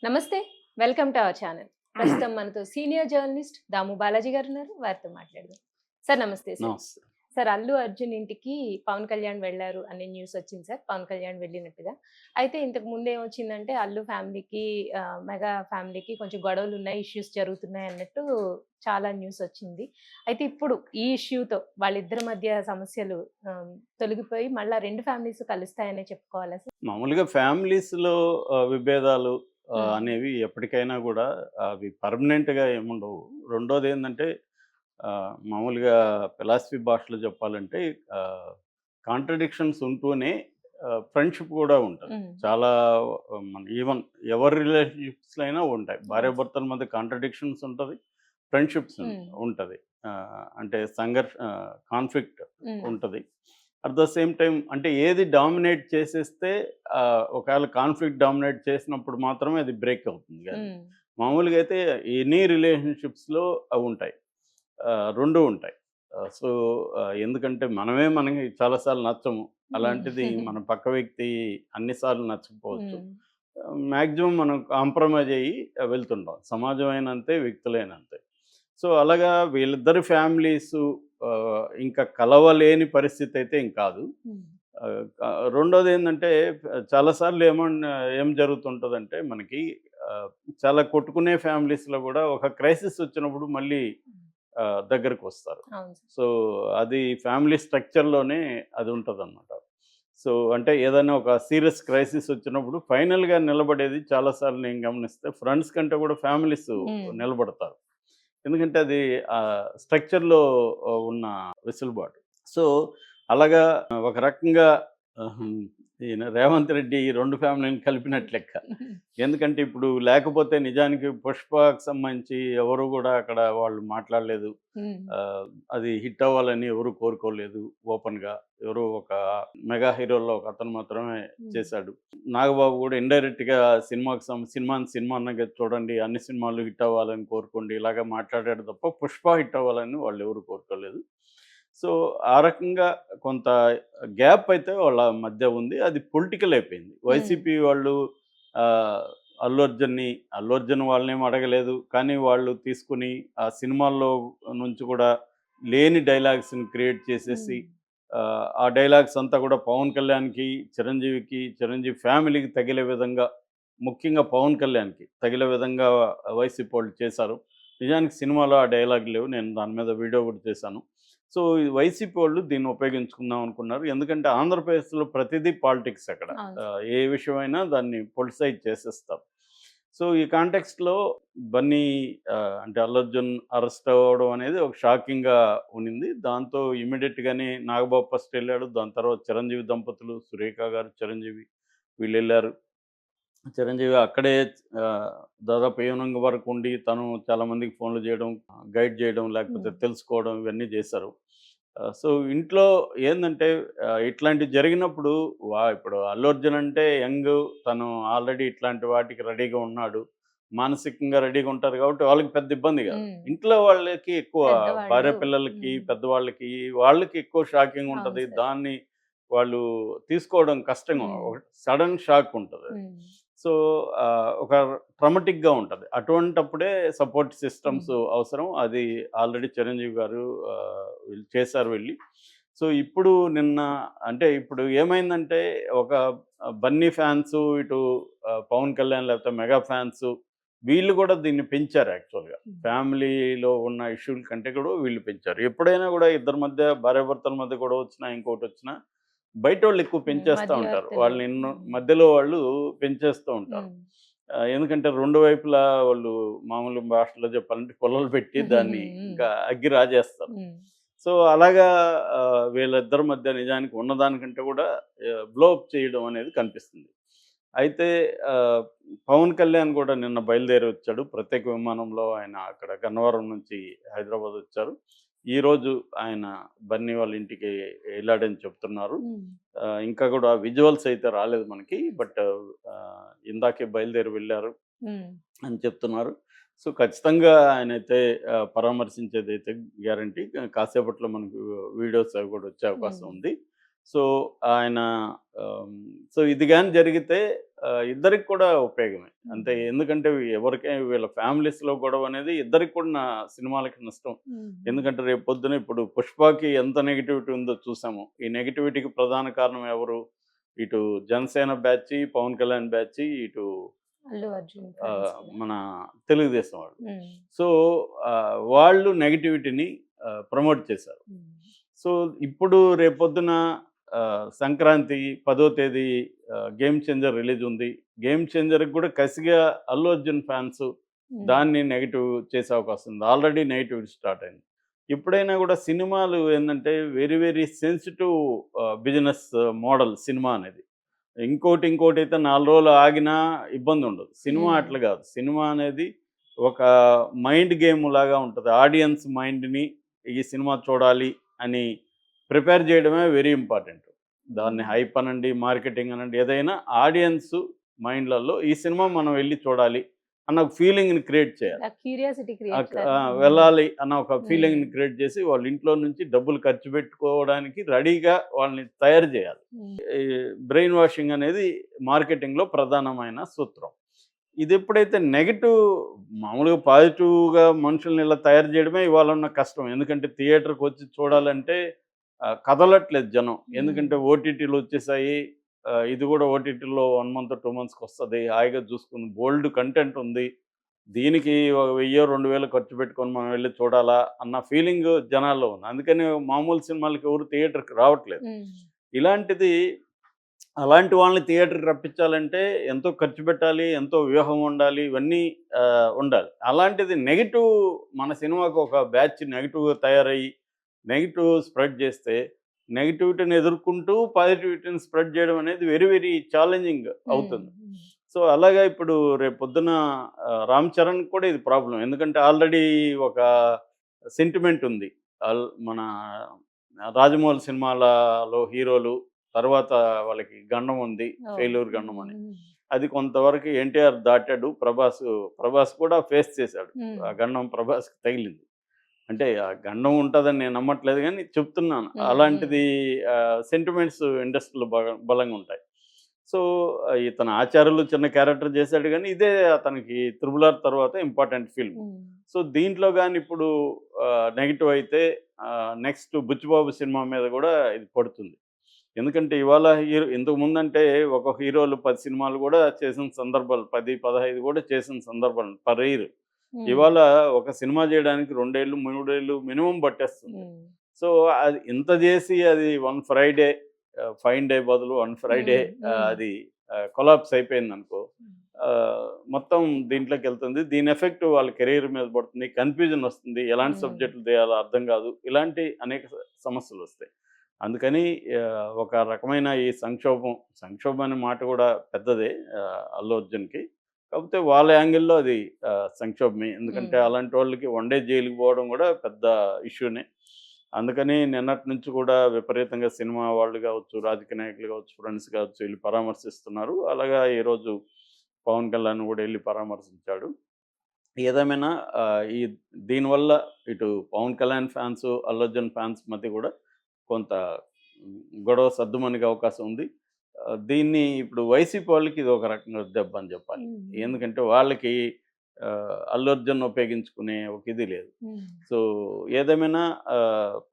నమస్తే. Welcome to our channel. ప్రస్తుతం మనతో సీనియర్ జర్నలిస్ట్ దాము బాలాజీ గారు ఉన్నారు. వారితో మాట్లాడదాం. సార్ నమస్తే సార్. నమస్తే. సార్ అల్లు అర్జున్ ఇంటికి పవన్ కళ్యాణ్ వెళ్లారు అనే న్యూస్ వచ్చింది సార్. పవన్ కళ్యాణ్ వెళ్ళినట్టుగా. అయితే ఇంతకు ముందు ఏమొచ్చిందంటే అల్లు ఫ్యామిలీకి మెగా ఫ్యామిలీకి కొంచెం గొడవలున్నాయి, ఇష్యూస్ జరుగుతున్నాయి అన్నట్టు చాలా న్యూస్ వచ్చింది. అయితే ఇప్పుడు ఈ ఇష్యూతో వాళ్ళిద్దరి మధ్య సమస్యలు తొలగిపోయి మళ్ళా 2 ఫ్యామిలీస్ కలుస్తాయనే చెప్పుకోవాలా సార్? మామూలుగా ఫ్యామిలీస్‌లో విభేదాలు హ్మ్. అనేవి ఎప్పటికైనా గూడా అవి పర్మనెంట్‌గా ఏముండవు. రెండోదేందంటే మామూలుగా ఫిలాసఫీ భాషలో చెప్పాలంటే ఆహ్, కాంట్రడిక్షన్స్ ఉంటూనే ఫ్రెండ్‌షిప్ కూడా ఉంటది. హ్మ్. చాలా మన ఈవెన్ ఎవరి రిలేషన్‌షిప్స్‌లో అయినా ఉంటాయి. అవును. భార్యాభర్తల మధ్య కాంట్రడిక్షన్స్ ఉంటది. ఫ్రెండ్‌షిప్స్ హ్మ్. ఉంటది. అంటే కాన్ఫ్లిక్ట్ హ్మ్. ఉంటది. అట్ ద సేమ్ టైమ్ అంటే ఏది డామినేట్ చేసేస్తే ఒకవేళ కాన్ఫ్లిక్ట్ డామినేట్ చేసినప్పుడు మాత్రమే అది బ్రేక్ అవుతుంది గానీ, హ్మ్. మామూలుగా అయితే ఎనీ రిలేషన్‌షిప్స్‌లో అవుంటాయి. 2 ఉంటాయి. సో, ఎందుకంటే మనకి చాలా సార్లు నచ్చము. అలాంటిది హ్మ్. మన పక్క వ్యక్తి అన్ని సార్లు నచ్చకపోవచ్చు. హ్మ్. మాక్సిమం మనం కాంప్రమైజ్ అయ్యి వెళ్తుంటాం. సమాజం అయినా అంతే, వ్యక్తులైనా అంతే. సో, అలాగా వీళ్ళిద్దరి ఫ్యామిలీసు ఇంకా కలవలేని పరిస్థితయితే ఏం కాదు. హ్మ్. ఆహ్, క రెండోదేందంటే చాలా సార్లు ఏం జరుగుతుంటదంటే మనకి ఆహ్, చాలా కొట్టుకునే ఫ్యామిలీస్‌లో గూడా ఒక క్రైసిస్ వచ్చినప్పుడు మళ్ళీ దగ్గరకొస్తారు. అవును సార్. సో, అది ఫ్యామిలీ స్ట్రక్చర్‌లోనే అది ఉంటదనమాట. సో, అంటే ఏదైనా ఒక సీరియస్ క్రైసిస్ వచ్చినప్పుడు ఫైనల్‌గా నిలబడేది చాలా సార్లు నేను గమనిస్తే ఫ్రెండ్స్ కంటే కూడా ఫ్యామిలీస్ హ్మ్. నిలబడతారు. ఎందుకంటే అది స్ట్రక్చర్‌లో ఉన్న వెసులుబాటు. సో, అలాగా ఒక రకంగా హ్మ్. ఈయన రేవంత్ రెడ్డి ఈ 2 ఫ్యామిలీ‌ని కలిపినట్టు లెక్క. ఎందుకంటే ఇప్పుడు లేకపోతే నిజానికి 'పుష్ప'కి సంబంధించి ఎవరు గూడా అక్కడ వాళ్ళు మాట్లాడలేదు. హ్మ్. ఆహ్, అది హిట్ అవ్వాలని ఎవరు కోరుకోలేదు ఓపెన్‌గా. ఎవరో ఒక మెగా హీరోల్లో ఒకతను మాత్రమే హ్మ్. చేశాడు. నాగబాబు గూడా ఇండైరెక్ట్‌గా సినిమాని సినిమాన్నగా చూడండి, అన్ని సినిమాలు హిట్ అవ్వాలని కోరుకోండి ఇలాగ మాట్లాడాడు తప్ప 'పుష్ప' హిట్ అవ్వాలని వాళ్ళెవరు కోరుకోలేదు. సో, ఆ రకంగా కొంత గ్యాప్ అయితే వాళ్ళ మధ్య ఉంది. అది పొలిటికల్ అయిపోయింది. హ్మ్. వైసీపీ వాళ్ళు ఆహ్, అల్లు అర్జున్‌ని అల్లు అర్జున్ వాళ్ళనేమి అడగలేదు. కానీ వాళ్ళు తీసుకొని ఆ సినిమాల్లో నుంచి కూడా లేని డైలాగ్స్‌ని క్రియేట్ చేసేసి హ్మ్. ఆ డైలాగ్స్ అంతా కూడా పవన్ కళ్యాణ్‌కి, చిరంజీవికి, చిరంజీవి ఫ్యామిలీకి తగిలే విధంగా ముఖ్యంగా పవన్ కళ్యాణ్‌కి తగిలే విధంగా వైసీపీ వాళ్ళు చేశారు. నిజానికి సినిమాలో ఆ డైలాగులు లేవు. నేను దాని మీద వీడియో కూడా చేశాను. సో, ఈ వైసీపీ వాళ్ళు దీన్ని ఉపయోగించుకుందాం అనుకున్నారు. ఎందుకంటే ఆంధ్రప్రదేశ్‌లో ప్రతిదీ పాలిటిక్స్ అక్కడ. అవును. ఏ విషయమైనా దాన్ని పొలిటిసైజ్ చేసేస్తారు. సో, ఈ కాంటెక్స్ట్‌లో బన్నీ అంటే అల్లు అర్జున్ అరెస్ట్ అవ్వడం అనేది ఒక షాకింగ్‌గా ఉన్నింది. దాంతో ఇమ్మీడియేట్‌గానే నాగబాబు ఫస్ట్ ఎళ్ళాడు. దాని తర్వాత చిరంజీవి దంపతులు, సురేఖ గారు, చిరంజీవి వీళ్ళెళ్లారు. చిరంజీవి అక్కడే ఆహ్, దాదాపు ఈవెనింగ్ వరకు ఉండి తను చాలా మందికి ఫోన్‌లు చేయడం, గైడ్ చేయడం, లేకపోతే హ్మ్. తెలుసుకోవడం ఇవన్నీ చేశారు. సో, ఇంట్లో ఏందంటే ఇట్లాంటివి జరిగినప్పుడు ఇప్పుడు అల్లు అర్జున్ అంటే యంగ్ తను ఆల్రెడీ ఇట్లాంటి వాటికి రెడీగా ఉన్నాడు. మానసికంగా రెడీగా ఉంటారు కాబట్టి వాళ్ళకి పెద్ద ఇబ్బంది కాదు. హ్మ్. ఇంట్లో వాళ్ళకి ఎక్కువ భార్య పెద్దవాళ్ళు. పిల్లలకి, హ్మ్. పెద్దవాళ్ళకి వాళ్ళకి ఎక్కువ షాకింగ్ అవును ఉంటది. సార్. దాన్ని వాళ్ళు తీసుకోవడం కష్టంగా హ్మ్. ఒక సడన్ షాక్ ఉంటదది. హ్మ్. సో, ఒక ట్రామాటిక్‌గా ఉంటది. అటువంటప్పుడే సపోర్ట్ హ్మ్. సిస్టమ్స్ అవసరం. అది ఆల్రెడీ చిరంజీవి గారు వీళ్ళు చేశారు వెళ్లి. సో, ఇప్పుడు నిన్న అంటే ఇప్పుడు ఏమైందంటే ఒక బన్నీ ఫ్యాన్సు, ఇటు పవన్ కళ్యాణ్ లేకపోతే మెగా ఫ్యాన్సు వీళ్ళు గూడా దీన్ని పెంచారు యాక్చువల్‌గా. హ్మ్. ఫ్యామిలీలో ఉన్న ఇష్యూల కంటే కూడా వీళ్ళు పెంచారు. ఎప్పుడైనా గూడా ఇద్దరి మధ్య భార్యాభర్తల మధ్య గొడవొచ్చినా, ఇంకోటొచ్చినా బయటోళ్ళు ఎక్కువ హ్మ్. పెంచేస్తా ఉంటారు. మధ్యవర్తులు. వాళ్ళని హ్మ్. మధ్యలో వాళ్ళు పెంచేస్తూ ఉంటారు. హ్మ్. ఎందుకంటే 2 వైపులా వాళ్ళు మామూలు భాషలో చెప్పాలంటే పుల్లలు పెట్టి దాన్ని హ్మ్. ఇంకా అగ్గి రాజేస్తారు. హ్మ్. సో, అలాగా వీళ్ళిద్దరి మధ్య నిజానికి ఉన్నదానికంటే కూడా బ్లో అప్ చేయడం అనేది కనిపిస్తుంది. అయితే ఆహ్, పవన్ కళ్యాణ్ కూడా నిన్న బయలుదేరి వచ్చాడు. ప్రత్యేక విమానంలో ఆయన అక్కడ గన్నవరం నుంచి హైదరాబాద్ వచ్చారు. ఈరోజు ఆయన బన్నీ వాళ్ళ ఇంటికి ఎళ్ళాడని చెప్తున్నారు. హ్మ్. ఇంకా కూడా విజువల్స్ అయితే రాలేదు మనకి. బట్ ఇందాకే బయలుదేరి వెళ్లారు హ్మ్. అని చెప్తున్నారు. సో, ఖచ్చితంగా ఆయనైతే పరామర్శించేదైతే గ్యారంటీ. కాసేపట్లో మనకు వీడియోస్ అవి కూడా వచ్చే అవకాశం హ్మ్. ఉంది. సో ఆయన సో ఇది కానీ జరిగితే ఇద్దరికి కూడా ఉపయోగమే. అంతే ఎందుకంటే ఎవరికైనా వీళ్ళ ఫ్యామిలీస్‌లో గొడవ అనేది ఇద్దరికి కూడా సినిమాలకి నష్టం. ఎందుకంటే రేపు పొద్దున ఇప్పుడు 'పుష్పకి' ఎంత నెగటివిటీ ఉందో చూసాము. ఈ నెగటివిటీకి ప్రధాన కారణం ఎవరు? ఇటు జనసేన బ్యాచ్, పవన్ కళ్యాణ్ బ్యాచ్, ఇటు అల్లు అర్జున్ ఫ్యాన్స్ కూడా. మన తెలుగుదేశం వాళ్ళు. ఉమ్, సో, వాళ్ళు నెగటివిటీని ప్రమోట్ చేశారు. ఉమ్, సో, ఇప్పుడు రేపొద్దున సంక్రాంతి 10వ తేదీ 'గేమ్ చేంజర్' రిలీజ్ ఉంది. 'గేమ్ చేంజర్‌కి' కూడా కసిగా అల్లు అర్జున్ ఫ్యాన్స్ ఉమ్, దాన్ని నెగెటివ్ చేసే అవకాశం ఉంది. ఆల్రెడీ నెగటివిటీ స్టార్ట్ అయింది. ఎప్పుడైనా కూడా సినిమాలు ఏందంటే very very sensitive business model cinema అనేది. ఇంకోటి అయితే 4 రోజులు ఆగినా ఇబ్బందుండదు. సినిమా ఉమ్, అట్లా గాదు. సినిమా అనేది ఒక మైండ్ గేమ్ లాగా ఉంటది. ఆడియన్స్ మైండ్‌ని ఈ సినిమా చూడాలి అని ప్రిపేర్ చేయడమే వెరీ ఇంపార్టెంట్. దాన్ని ఉమ్. హైప్ అనండి, మార్కెటింగ్ అనండి ఏదైనా ఆడియన్స్ మైండ్‌లలో ఈ సినిమా మనం వెళ్లి చూడాలి అన్న ఒక ఫీలింగ్‌ని క్రియేట్ చేయాలి. ఆ క్యూరియాసిటీ క్రియేట్ చేయాలి. వెళ్ళాలి అన్న ఒక ఉమ్, ఫీలింగ్‌ని క్రియేట్ చేసి వాళ్ళ ఇంట్లో నుంచి డబ్బులు ఖర్చు పెట్టుకోవడానికి రెడీగా వాళ్ళని తయారు చేయాలి. ఉమ్, ఈ బ్రెయిన్ వాషింగ్ అనేది మార్కెటింగ్‌లో ప్రధానమైన సూత్రం. ఇది ఎప్పుడైతే నెగెటివ్ మామూలుగా పాజిటివ్‌గా మనుషుల్ని ఇలా తయారు చేయడమే ఇవాళ ఉన్న కష్టం. ఎందుకంటే థియేటర్‌కి వచ్చి చూడాలంటే కదలట్లేదు జనం. ఎందుకంటే ఓటీటీలు వచ్చేసాయి. ఇది కూడా ఓటీటీలో 1 మంత్, 2 మంత్స్‌కి వస్తది. హాయిగా చూసుకుని బోలెడు కంటెంట్ ఉంది. దీనికి ఒక 1000, 2000 ఖర్చు పెట్టుకొని మనం వెళ్లి చూడాలా అన్న ఫీలింగ్ జనాల్లో ఉంది. అందుకని మామూలు సినిమాలకి ఎవరు థియేటర్‌కి రావట్లేదు. ఉమ్, ఇలాంటిది అలాంటి వాళ్ళని థియేటర్‌కి రప్పించాలంటే ఎంతో ఖర్చు పెట్టాలి, ఎంతో వ్యూహం ఉండాలి, ఇవన్నీ ఉండాలి. అలాంటిది నెగెటివ్ మన సినిమాకు ఒక బ్యాచ్ నెగెటివ్‌గా తయారయ్యి, నెగెటివ్ స్ప్రెడ్ చేస్తే, నెగటివిటీని ఎదుర్కొంటూ పాజిటివిటీని స్ప్రెడ్ చేయడం అనేది వెరీ వెరీ ఛాలెంజింగ్ అవుతుంది. ఉమ్, సో, అలాగా ఇప్పుడు రేపొద్దున 'రామ్ చరణ్‌కి' కూడా ఇది ప్రాబ్లమ్. ఎందుకంటే ఆల్రెడీ ఒక సెంటిమెంట్ ఉంది. మన 'రాజమౌళి' సినిమాలలో హీరోలు తర్వాత వాళ్ళకి గండం ఉంది. ఓ, ఫెయిల్యూర్ గండం అని. ఉమ్, అది కొంతవరకు ఎన్టీఆర్ దాటాడు. ప్రభాస్ కూడా ఫేస్ చేశాడు. ఉమ్, ఆ గండం ప్రభాస్‌కి తగిలింది. అంటే ఆ గండం ఉంటదని నేను నమ్మట్లేదు గానీ చెప్తున్నాను. ఉమ్, ఉమ్, అలాంటిది సెంటిమెంట్స్ ఇండస్ట్రీలో బలంగా ఉంటాయి. సో, ఇతను 'ఆచార్యలో' చిన్న క్యారెక్టర్ చేశాడు గానీ, ఇదే అతనికి 'త్రిబుల్ ఆర్' తర్వాత ఇంపార్టెంట్ ఫిల్మ్. ఉమ్, సో, దీంట్లో గాని ఇప్పుడు నెగెటివ్ అయితే నెక్స్ట్ 'బుచ్చిబాబు' సినిమా మీద గూడా ఇది పడుతుంది. ఎందుకంటే ఇవాళ ఇంతకు ముందంటే ఒక హీరోలు 10 సినిమాలు గూడా చేసిన సందర్భాలు 10, 15 గూడా చేసిన సందర్భాలు పర్ ఇయర్. ఉమ్, ఇవాళ ఒక సినిమా చేయడానికి 2 ఏళ్ళు, 3 ఏళ్ళు మినిమమ్ పట్టేస్తుంది. ఉమ్, సో, అది ఇంత జేసి అది వన్ ఫ్రైడే ఫైన్ డే బదులు వన్ ఫ్రైడే ఉమ్, ఉమ్, అది కొలాప్స్ అయిపోయిందనుకో, మొత్తం దీంట్లోకెళ్తుంది. దీని ఎఫెక్ట్ వాళ్ళ కెరీర్ మీద పడుతుంది. కన్‌ఫ్యూజన్ వస్తుంది. ఎలాంటి ఉమ్, సబ్జెక్టులు తీయాలో అర్థం కాదు. ఇలాంటి అనేక సమస్యలొస్తాయి. అందుకని ఒక రకమైన ఈ సంక్షోభం అనే మాట కూడా పెద్దదే అల్లు అర్జున్‌కి. కాకపోతే వాళ్ళ యాంగిల్‌లో అది సంక్షోభమే. ఎందుకంటే ఉమ్, అలాంటి వాళ్ళకి వన్ డే జైలుకి పోవడం కూడా పెద్ద ఇష్యూనే. అందుకని నిన్నటి నుంచి కూడా విపరీతంగా సినిమా వాళ్ళు కావచ్చు, రాజకీయ నాయకులు కావచ్చు, ఫ్రెండ్స్ కావచ్చు ఎళ్లి పరామర్శిస్తున్నారు. అలాగా ఈరోజు పవన్ కళ్యాణ్ కూడా ఎళ్లి పరామర్శించాడు. ఏదేమైనా ఈ దీనివల్ల ఇటు పవన్ కళ్యాణ్ ఫ్యాన్స్, అల్లు అర్జున్ ఫ్యాన్స్ మధ్య కూడా కొంత గొడవ సద్దుమణిగే అవకాశం ఉంది. దీన్ని ఇప్పుడు వైసీపీ వాళ్ళకి ఇది ఒక రకంగా దెబ్బ అని చెప్పాలి. ఉమ్, ఎందుకంటే వాళ్ళకి అల్లు అర్జున్ ఉపయోగించుకునే ఒక ఇది లేదు. ఉమ్. సో, ఏదేమైనా